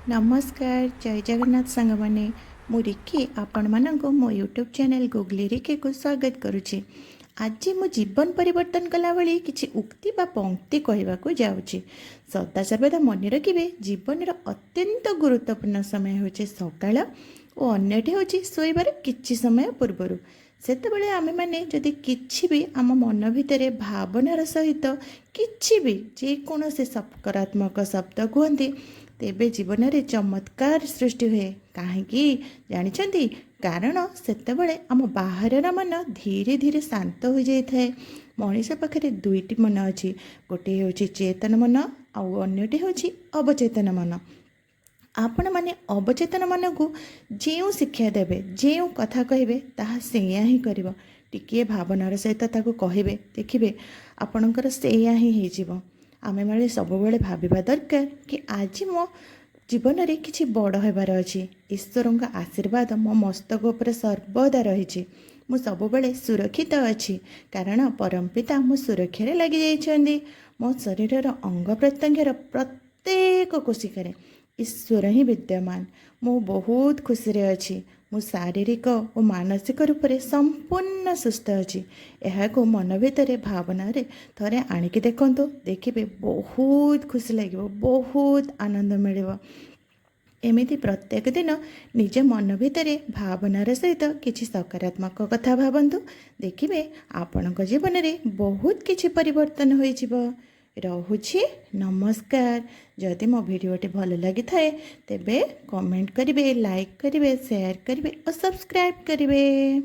नमस्कार जय जगन्नाथ सांग मैंने मु रिकी आपण मानक मो यूट्यूब चैनल गुगली रिकी को स्वागत करुच्ची। आज मो जीवन परिवर्तन कला भली किछि उक्ति बा पंक्ति कहवाकू जाउची। सदा सर्वदा मन रखिबे जीवन अत्यंत गुरुत्वपूर्ण समय होचे सकाळ और अन्यटी होची शोइबार किछि समय पूर्वरु। सेतेबेले आमे माने जदि किछि भी आम मन भितरे भावनार सहित किछि भी जेकोनोसी सकारात्मक शब्द कहते तेबे जीवन में चमत्कार सृष्टि हुए कहीं जानते कारण सेतेबेले आम बाहर मन धीरे धीरे शांत हो जाए। मनीष पाखे दुईटी मन अच्छी गोटे हूँ चेतन मन आउ अन्यटी हूँ अवचेतन मन। आपण मैंने अवचेतन मन को जो शिक्षा देवे जो कथा कहे ताहा सेया ही कर टिके भावनार सहित कहे देखिए आपणकर सेया ही हो। आमे माने सब बेले भाविबा दरकार कि आज मो जीवन में किसी बड़ होबार अच्छी। ईश्वर का आशीर्वाद मो मस्तक उपर सर्वदा रही। मु सब बेले सुरक्षित अच्छी कारण परमपिता मो सुरक्षा लगी जाइछन्ती। मो शरीर अंग प्रत्यंगर प्रत्येक कोशिकार ईश्वर ही विद्यमान। मु बहुत खुशी रे अच्छी। मु शारीरिक और मानसिक रूप से संपूर्ण सुस्थ अच्छी। यह मन भितर भावना रे थरे आणिकी देखंतु देखिए बहुत खुशी लगे बहुत आनंद मिल। एमिति प्रत्येक दिन निज मन भितर भावनार सहित किछि सकारात्मक कथा भावन्तु देखिए आपण जीवन में बहुत किछि परिवर्तन हो रहुछि। नमस्कार। जदि मो भिडियोटी भल लगी थाए तेबे कमेंट करिवे, लाइक करिवे, शेयर करिवे और सब्सक्राइब करिवे।